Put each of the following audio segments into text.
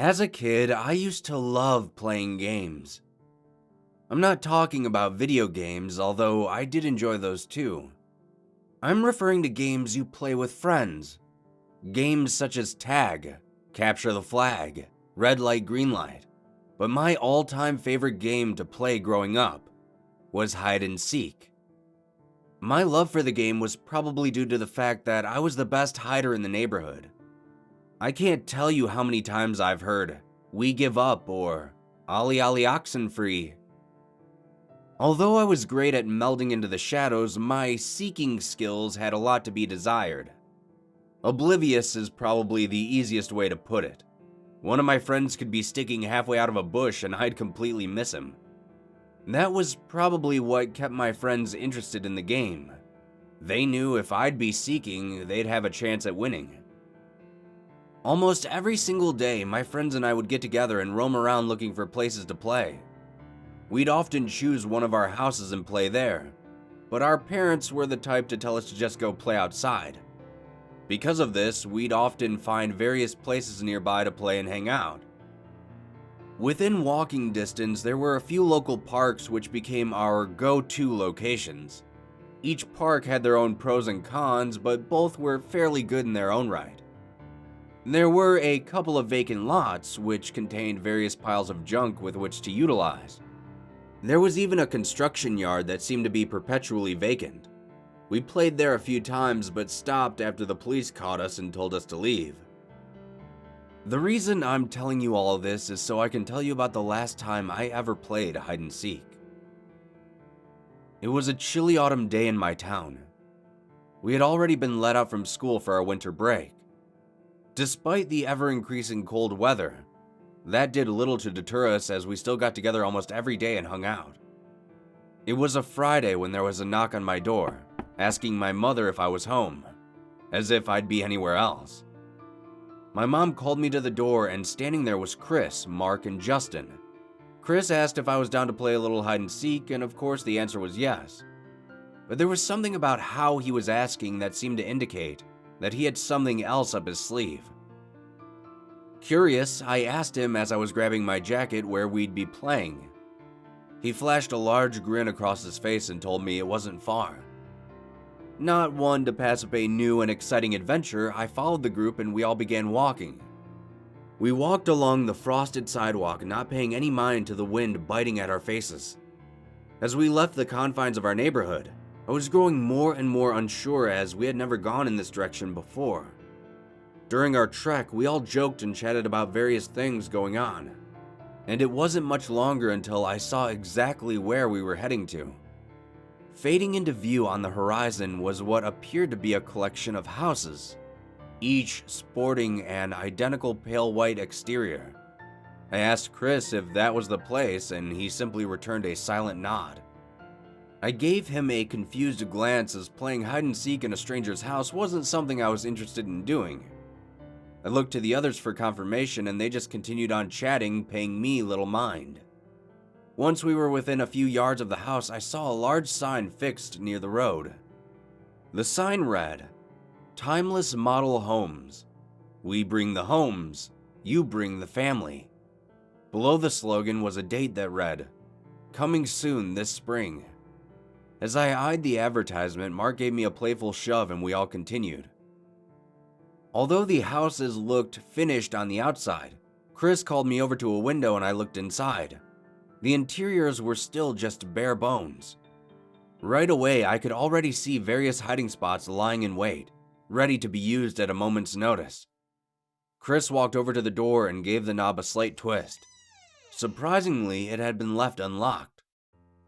As a kid, I used to love playing games. I'm not talking about video games, although I did enjoy those too. I'm referring to games you play with friends. Games such as tag, capture the flag, red light, green light. But my all-time favorite game to play growing up was hide and seek. My love for the game was probably due to the fact that I was the best hider in the neighborhood. I can't tell you how many times I've heard, "We give up," or "Ollie Ollie Oxenfree." Although I was great at melding into the shadows, my seeking skills had a lot to be desired. Oblivious is probably the easiest way to put it. One of my friends could be sticking halfway out of a bush and I'd completely miss him. That was probably what kept my friends interested in the game. They knew if I'd be seeking, they'd have a chance at winning. Almost every single day, my friends and I would get together and roam around looking for places to play. We'd often choose one of our houses and play there, but our parents were the type to tell us to just go play outside. Because of this, we'd often find various places nearby to play and hang out. Within walking distance, there were a few local parks which became our go-to locations. Each park had their own pros and cons, but both were fairly good in their own right. There were a couple of vacant lots, which contained various piles of junk with which to utilize. There was even a construction yard that seemed to be perpetually vacant. We played there a few times, but stopped after the police caught us and told us to leave. The reason I'm telling you all of this is so I can tell you about the last time I ever played hide and seek. It was a chilly autumn day in my town. We had already been let out from school for our winter break. Despite the ever-increasing cold weather, that did little to deter us as we still got together almost every day and hung out. It was a Friday when there was a knock on my door, asking my mother if I was home, as if I'd be anywhere else. My mom called me to the door and standing there was Chris, Mark, and Justin. Chris asked if I was down to play a little hide and seek, and of course the answer was yes. But there was something about how he was asking that seemed to indicate that he had something else up his sleeve. Curious, I asked him as I was grabbing my jacket where we'd be playing. He flashed a large grin across his face and told me it wasn't far. Not one to pass up a new and exciting adventure, I followed the group and we all began walking. We walked along the frosted sidewalk, not paying any mind to the wind biting at our faces. As we left the confines of our neighborhood, I was growing more and more unsure as we had never gone in this direction before. During our trek, we all joked and chatted about various things going on, and it wasn't much longer until I saw exactly where we were heading to. Fading into view on the horizon was what appeared to be a collection of houses, each sporting an identical pale white exterior. I asked Chris if that was the place, and he simply returned a silent nod. I gave him a confused glance as playing hide and seek in a stranger's house wasn't something I was interested in doing. I looked to the others for confirmation and they just continued on chatting, paying me little mind. Once we were within a few yards of the house, I saw a large sign fixed near the road. The sign read, "Timeless Model Homes. We bring the homes, you bring the family." Below the slogan was a date that read, "Coming soon this spring." As I eyed the advertisement, Mark gave me a playful shove and we all continued. Although the houses looked finished on the outside, Chris called me over to a window and I looked inside. The interiors were still just bare bones. Right away, I could already see various hiding spots lying in wait, ready to be used at a moment's notice. Chris walked over to the door and gave the knob a slight twist. Surprisingly, it had been left unlocked.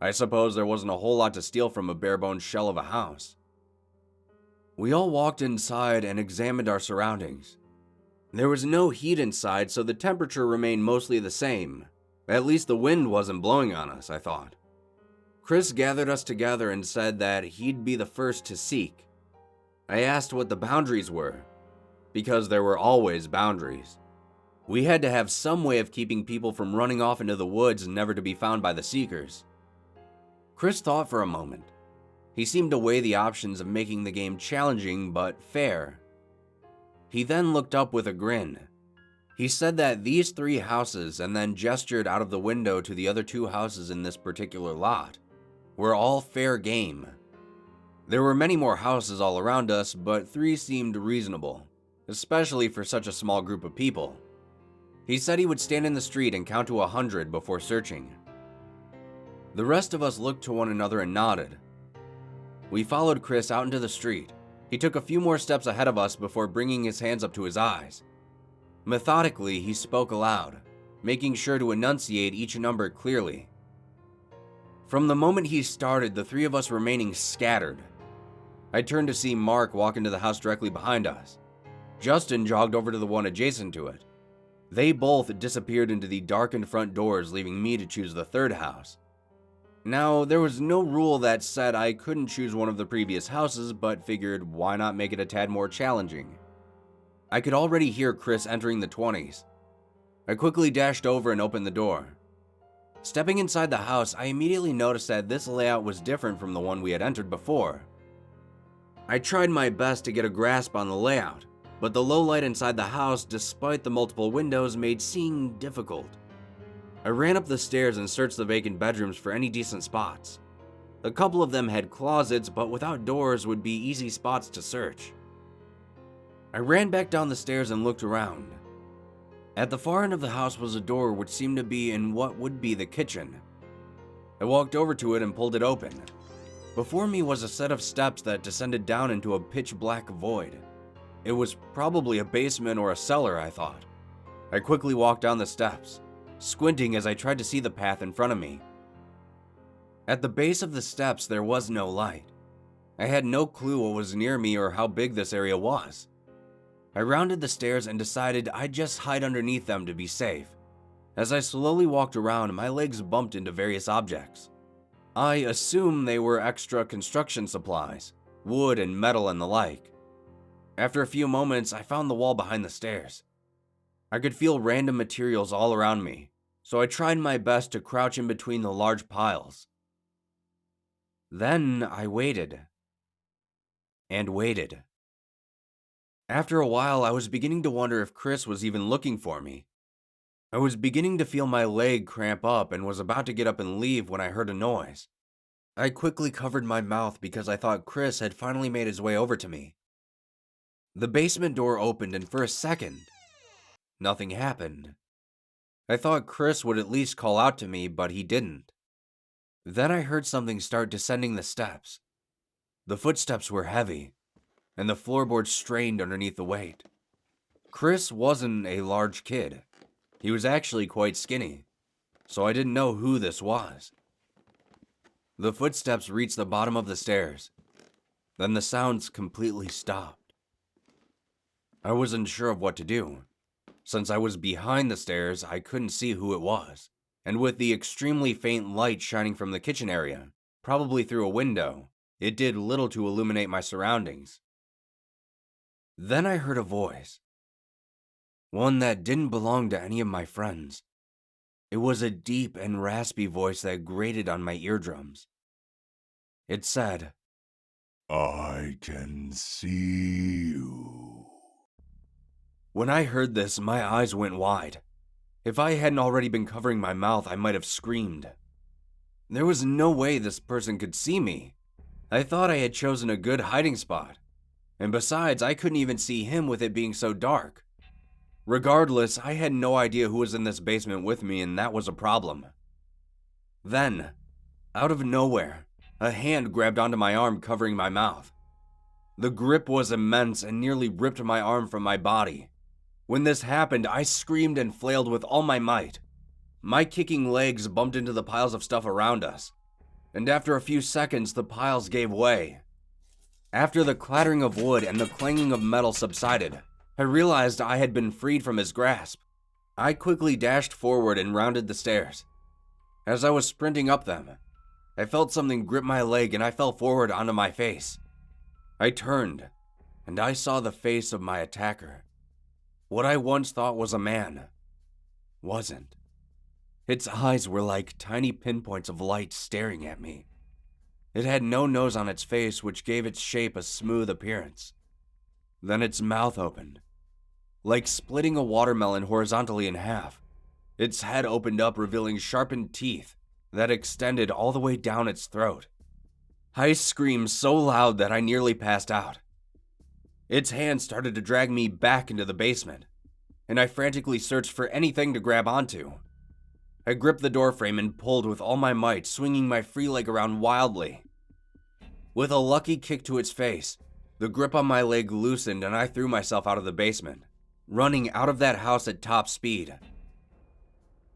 I suppose there wasn't a whole lot to steal from a bare-bones shell of a house. We all walked inside and examined our surroundings. There was no heat inside, so the temperature remained mostly the same. At least the wind wasn't blowing on us, I thought. Chris gathered us together and said that he'd be the first to seek. I asked what the boundaries were, because there were always boundaries. We had to have some way of keeping people from running off into the woods and never to be found by the seekers. Chris thought for a moment. He seemed to weigh the options of making the game challenging but fair. He then looked up with a grin. He said that these 3 houses, and then gestured out of the window to the other 2 houses in this particular lot, were all fair game. There were many more houses all around us, but 3 seemed reasonable, especially for such a small group of people. He said he would stand in the street and count to 100 before searching. The rest of us looked to one another and nodded. We followed Chris out into the street. He took a few more steps ahead of us before bringing his hands up to his eyes. Methodically, he spoke aloud, making sure to enunciate each number clearly. From the moment he started, the 3 of us remaining scattered. I turned to see Mark walk into the house directly behind us. Justin jogged over to the one adjacent to it. They both disappeared into the darkened front doors, leaving me to choose the 3rd house. Now, there was no rule that said I couldn't choose one of the previous houses, but figured why not make it a tad more challenging. I could already hear Chris entering the 20s. I quickly dashed over and opened the door. Stepping inside the house, I immediately noticed that this layout was different from the one we had entered before. I tried my best to get a grasp on the layout, but the low light inside the house, despite the multiple windows, made seeing difficult. I ran up the stairs and searched the vacant bedrooms for any decent spots. A couple of them had closets, but without doors would be easy spots to search. I ran back down the stairs and looked around. At the far end of the house was a door which seemed to be in what would be the kitchen. I walked over to it and pulled it open. Before me was a set of steps that descended down into a pitch black void. It was probably a basement or a cellar, I thought. I quickly walked down the steps, squinting as I tried to see the path in front of me. At the base of the steps, there was no light. I had no clue what was near me or how big this area was. I rounded the stairs and decided I'd just hide underneath them to be safe. As I slowly walked around, my legs bumped into various objects. I assumed they were extra construction supplies, wood and metal and the like. After a few moments, I found the wall behind the stairs. I could feel random materials all around me, so I tried my best to crouch in between the large piles. Then I waited. And waited. After a while, I was beginning to wonder if Chris was even looking for me. I was beginning to feel my leg cramp up and was about to get up and leave when I heard a noise. I quickly covered my mouth because I thought Chris had finally made his way over to me. The basement door opened, and for a second, nothing happened. I thought Chris would at least call out to me, but he didn't. Then I heard something start descending the steps. The footsteps were heavy, and the floorboards strained underneath the weight. Chris wasn't a large kid. He was actually quite skinny, so I didn't know who this was. The footsteps reached the bottom of the stairs. Then the sounds completely stopped. I wasn't sure of what to do. Since I was behind the stairs, I couldn't see who it was, and with the extremely faint light shining from the kitchen area, probably through a window, it did little to illuminate my surroundings. Then I heard a voice. One that didn't belong to any of my friends. It was a deep and raspy voice that grated on my eardrums. It said, "I can see you." When I heard this, my eyes went wide. If I hadn't already been covering my mouth, I might have screamed. There was no way this person could see me. I thought I had chosen a good hiding spot. And besides, I couldn't even see him with it being so dark. Regardless, I had no idea who was in this basement with me, and that was a problem. Then, out of nowhere, a hand grabbed onto my arm, covering my mouth. The grip was immense and nearly ripped my arm from my body. When this happened, I screamed and flailed with all my might. My kicking legs bumped into the piles of stuff around us, and after a few seconds, the piles gave way. After the clattering of wood and the clanging of metal subsided, I realized I had been freed from his grasp. I quickly dashed forward and rounded the stairs. As I was sprinting up them, I felt something grip my leg and I fell forward onto my face. I turned, and I saw the face of my attacker. What I once thought was a man wasn't. Its eyes were like tiny pinpoints of light staring at me. It had no nose on its face, which gave its shape a smooth appearance. Then its mouth opened, like splitting a watermelon horizontally in half. Its head opened up, revealing sharpened teeth that extended all the way down its throat. I screamed so loud that I nearly passed out. Its hand started to drag me back into the basement, and I frantically searched for anything to grab onto. I gripped the doorframe and pulled with all my might, swinging my free leg around wildly. With a lucky kick to its face, the grip on my leg loosened and I threw myself out of the basement, running out of that house at top speed.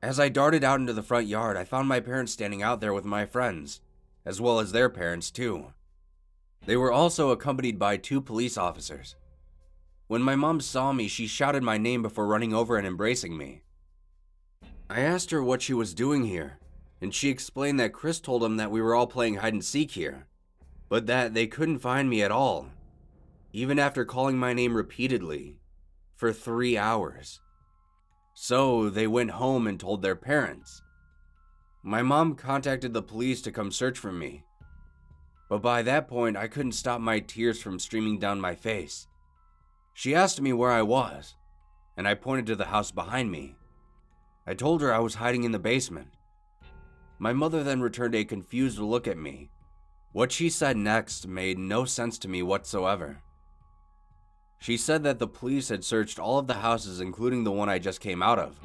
As I darted out into the front yard, I found my parents standing out there with my friends, as well as their parents too. They were also accompanied by 2 police officers. When my mom saw me, she shouted my name before running over and embracing me. I asked her what she was doing here, and she explained that Chris told them that we were all playing hide and seek here, but that they couldn't find me at all, even after calling my name repeatedly, for 3 hours. So they went home and told their parents. My mom contacted the police to come search for me, but by that point I couldn't stop my tears from streaming down my face. She asked me where I was, and I pointed to the house behind me. I told her I was hiding in the basement. My mother then returned a confused look at me. What she said next made no sense to me whatsoever. She said that the police had searched all of the houses, including the one I just came out of,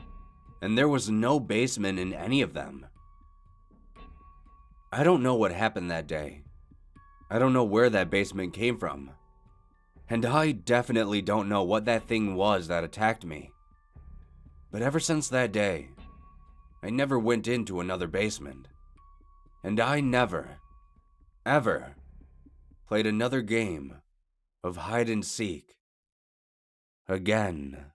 and there was no basement in any of them. I don't know what happened that day. I don't know where that basement came from. And I definitely don't know what that thing was that attacked me. But ever since that day, I never went into another basement. And I never, ever played another game of hide and seek again.